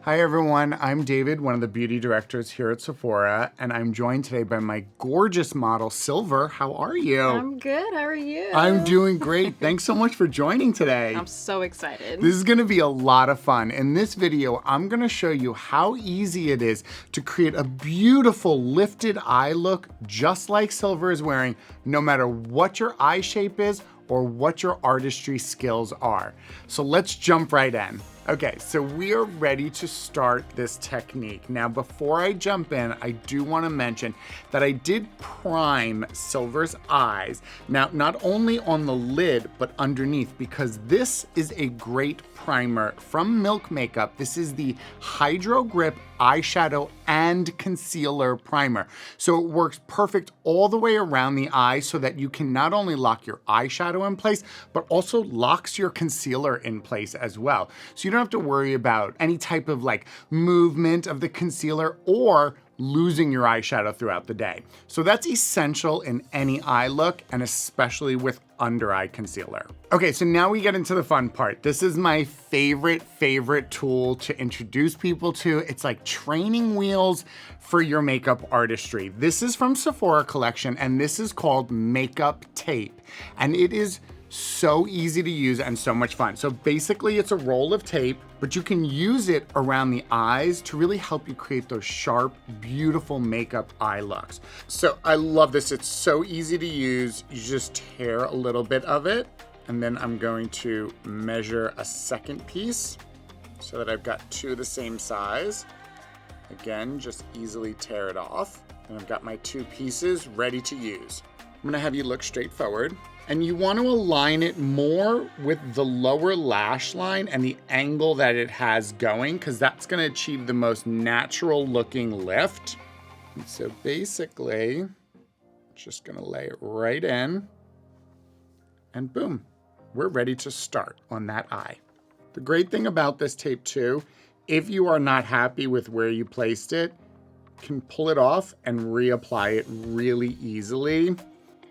Hi everyone, I'm David, one of the beauty directors here at Sephora, and I'm joined today by my gorgeous model, Silver. How are you? I'm good, how are you? I'm doing great. Thanks so much for joining today. I'm so excited. This is gonna be a lot of fun. In this video, I'm gonna show you how easy it is to create a beautiful lifted eye look just like Silver is wearing, no matter what your eye shape is or what your artistry skills are. So let's jump right in. Okay, so we are ready to start this technique. Now, before I jump in, I do wanna mention that I did prime Silver's eyes. Now, not only on the lid, but underneath, because this is a great primer from Milk Makeup. This is the Hydro Grip Eyeshadow and Concealer Primer. So it works perfect all the way around the eye so that you can not only lock your eyeshadow in place, but also locks your concealer in place as well. So you don't have to worry about any type of movement of the concealer or losing your eyeshadow throughout the day. So that's essential in any eye look, and especially with under eye concealer. Okay, so now we get into the fun part. This is my favorite tool to introduce people to. It's like training wheels for your makeup artistry. This is from Sephora collection, and this is called Makeup Tape. And it is so easy to use and so much fun. So basically it's a roll of tape, but you can use it around the eyes to really help you create those sharp, beautiful makeup eye looks. So I love this. It's so easy to use. You just tear a little bit of it, and then I'm going to measure a second piece so that I've got two the same size. Again, just easily tear it off. And I've got my two pieces ready to use. I'm gonna have you look straight forward. And you want to align it more with the lower lash line and the angle that it has going, because that's going to achieve the most natural looking lift. And so basically, just going to lay it right in, and boom, we're ready to start on that eye. The great thing about this tape too, if you are not happy with where you placed it, you can pull it off and reapply it really easily.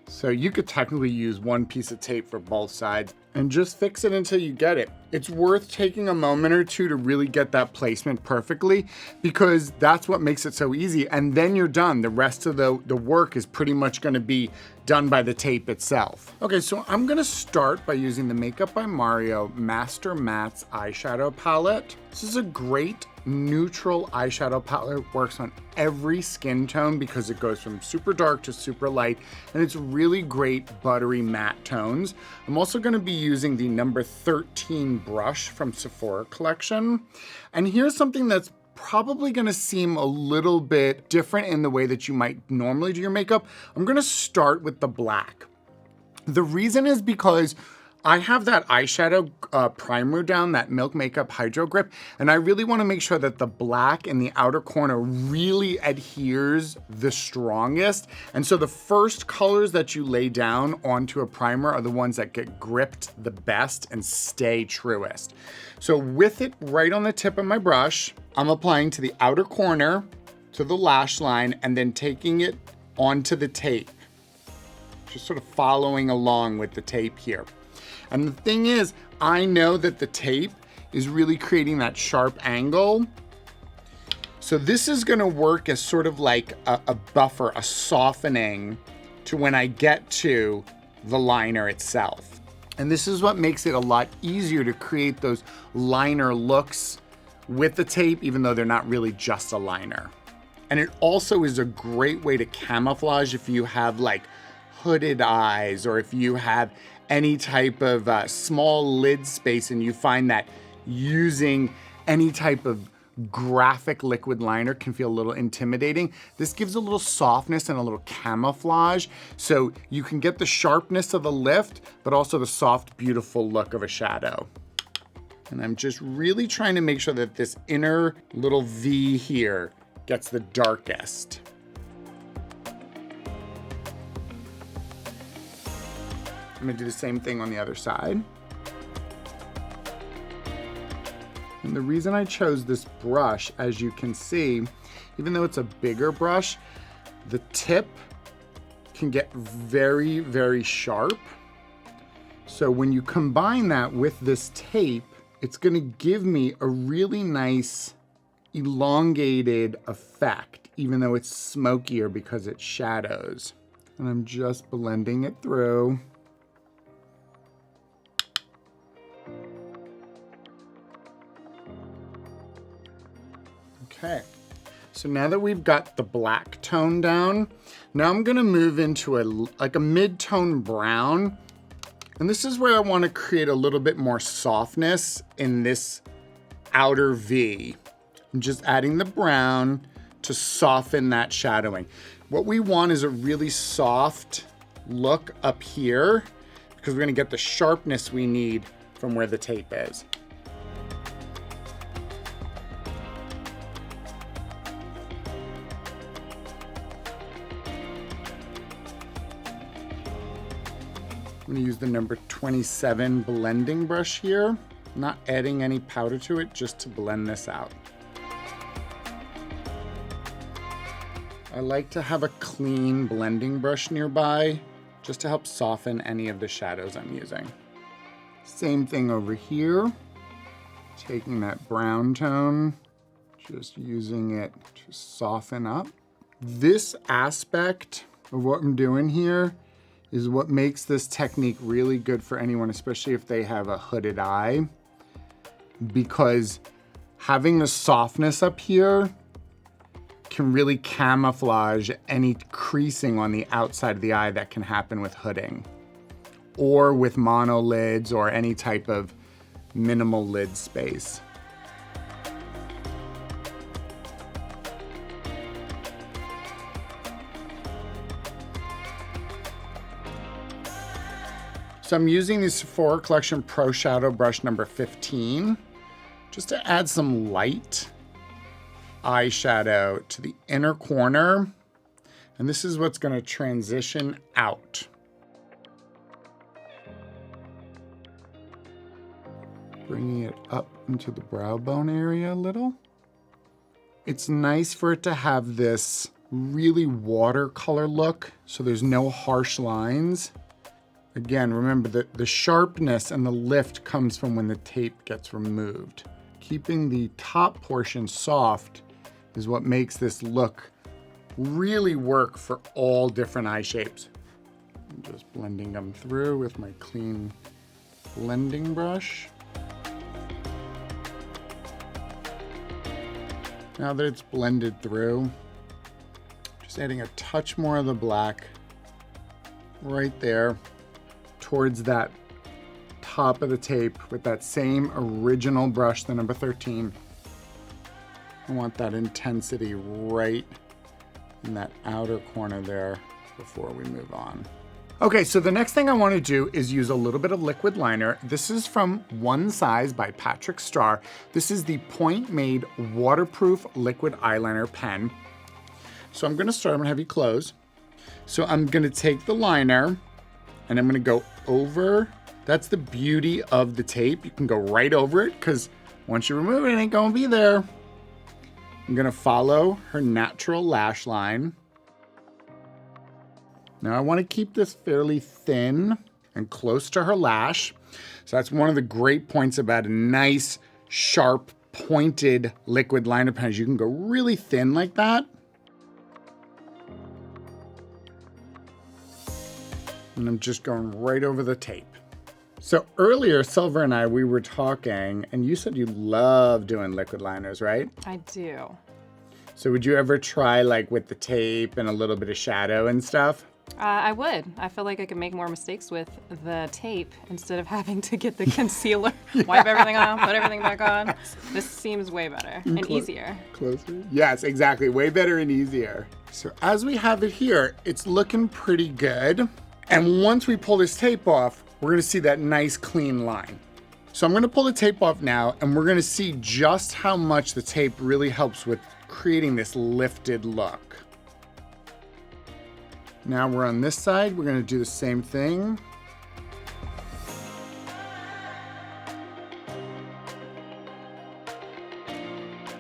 So you could technically use one piece of tape for both sides and just fix it until you get it. It's worth taking a moment or two to really get that placement perfectly, because that's what makes it so easy. And then you're done. The rest of the work is pretty much gonna be done by the tape itself. Okay, so I'm gonna start by using the Makeup by Mario Master Mattes eyeshadow palette. This is a great neutral eyeshadow palette. Works on every skin tone because it goes from super dark to super light, and it's really great buttery matte tones. I'm also gonna be using the number 13 brush from Sephora collection. And here's something that's probably gonna seem a little bit different in the way that you might normally do your makeup. I'm gonna start with the black. The reason is because I have that eyeshadow primer down, that Milk Makeup Hydro Grip, and I really wanna make sure that the black in the outer corner really adheres the strongest. And so the first colors that you lay down onto a primer are the ones that get gripped the best and stay truest. So with it right on the tip of my brush, I'm applying to the outer corner, to the lash line, and then taking it onto the tape. Just sort of following along with the tape here. And the thing is, I know that the tape is really creating that sharp angle. So this is gonna work as sort of like a buffer, a softening to when I get to the liner itself. And this is what makes it a lot easier to create those liner looks with the tape, even though they're not really just a liner. And it also is a great way to camouflage if you have hooded eyes, or if you have any type of small lid space and you find that using any type of graphic liquid liner can feel a little intimidating. This gives a little softness and a little camouflage, so you can get the sharpness of the lift, but also the soft, beautiful look of a shadow. And I'm just really trying to make sure that this inner little V here gets the darkest. I'm gonna do the same thing on the other side. And the reason I chose this brush, as you can see, even though it's a bigger brush, the tip can get very sharp. So when you combine that with this tape, it's gonna give me a really nice elongated effect, even though it's smokier because it's shadows. And I'm just blending it through. Okay, so now that we've got the black tone down, now I'm gonna move into a mid-tone brown. And this is where I wanna create a little bit more softness in this outer V. I'm just adding the brown to soften that shadowing. What we want is a really soft look up here because we're gonna get the sharpness we need from where the tape is. I'm gonna use the number 27 blending brush here, not adding any powder to it, just to blend this out. I like to have a clean blending brush nearby, just to help soften any of the shadows I'm using. Same thing over here, taking that brown tone, just using it to soften up. This aspect of what I'm doing here is what makes this technique really good for anyone, especially if they have a hooded eye, because having the softness up here can really camouflage any creasing on the outside of the eye that can happen with hooding or with monolids or any type of minimal lid space. So I'm using the Sephora Collection Pro Shadow Brush number 15 just to add some light eyeshadow to the inner corner. And this is what's gonna transition out. Bringing it up into the brow bone area a little. It's nice for it to have this really watercolor look, so there's no harsh lines. Again, remember that the sharpness and the lift comes from when the tape gets removed. Keeping the top portion soft is what makes this look really work for all different eye shapes. I'm just blending them through with my clean blending brush. Now that it's blended through, just adding a touch more of the black right there towards that top of the tape with that same original brush, the number 13. I want that intensity right in that outer corner there before we move on. Okay, so the next thing I want to do is use a little bit of liquid liner. This is from One Size by Patrick Starr. This is the Point Made waterproof liquid eyeliner pen. So I'm gonna have you close. So I'm gonna take the liner and I'm gonna go over. That's the beauty of the tape. You can go right over it because once you remove it, it ain't gonna be there. I'm gonna follow her natural lash line. Now I wanna keep this fairly thin and close to her lash. So that's one of the great points about a nice, sharp, pointed liquid liner pen is you can go really thin like that. And I'm just going right over the tape. So earlier, Silver and I, we were talking, and you said you love doing liquid liners, right? I do. So would you ever try like with the tape and a little bit of shadow and stuff? I would. I feel like I could make more mistakes with the tape instead of having to get the concealer, wipe everything off, put everything back on. This seems way better and easier. Closer? Yes, exactly. Way better and easier. So as we have it here, it's looking pretty good. And once we pull this tape off, we're gonna see that nice clean line. So I'm gonna pull the tape off now and we're gonna see just how much the tape really helps with creating this lifted look. Now we're on this side, we're gonna do the same thing.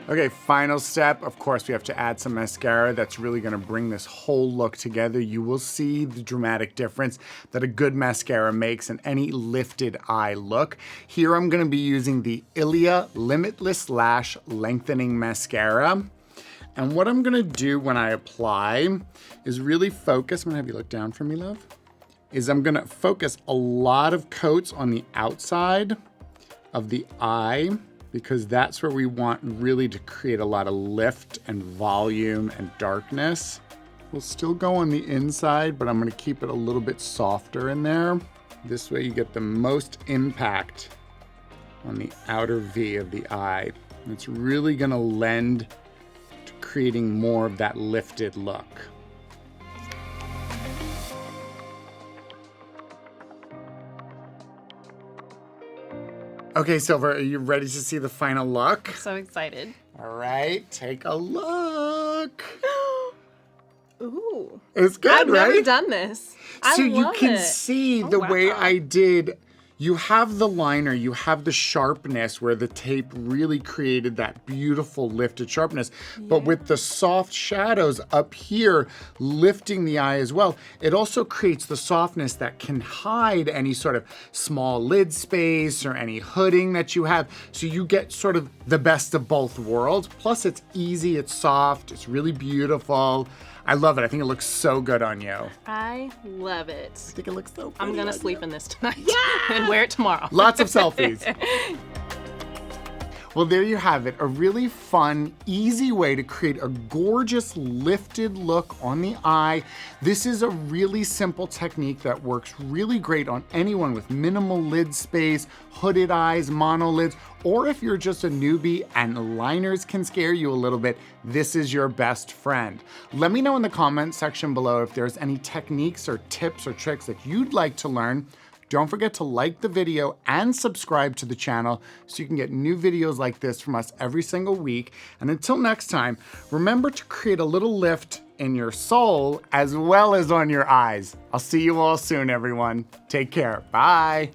Okay, final step. Of course, we have to add some mascara. That's really gonna bring this whole look together. You will see the dramatic difference that a good mascara makes in any lifted eye look. Here I'm gonna be using the Ilia Limitless Lash Lengthening Mascara. And what I'm gonna do when I apply is really focus. I'm gonna have you look down for me, love. I'm gonna focus a lot of coats on the outside of the eye, because that's where we want really to create a lot of lift and volume and darkness. We'll still go on the inside, but I'm gonna keep it a little bit softer in there. This way you get the most impact on the outer V of the eye. And it's really gonna lend to creating more of that lifted look. Okay, Silver, are you ready to see the final look? So excited. All right, take a look. Ooh. It's good, I've right? never done this. So I you love can it. see Oh, the way wow. I did. You have the liner, you have the sharpness where the tape really created that beautiful lifted sharpness. But with the soft shadows up here, lifting the eye as well, it also creates the softness that can hide any sort of small lid space or any hooding that you have. So you get sort of the best of both worlds. Plus it's easy, it's soft, it's really beautiful. I love it. I think it looks so good on you. I love it. I think it looks so pretty. I'm gonna on sleep you. in this tonight and wear it tomorrow. Lots of selfies. Well, there you have it. A really fun, easy way to create a gorgeous lifted look on the eye. This is a really simple technique that works really great on anyone with minimal lid space, hooded eyes, monolids, or if you're just a newbie and liners can scare you a little bit, this is your best friend. Let me know in the comments section below if there's any techniques or tips or tricks that you'd like to learn. Don't forget to like the video and subscribe to the channel so you can get new videos like this from us every single week. And until next time, remember to create a little lift in your soul as well as on your eyes. I'll see you all soon, everyone. Take care. Bye.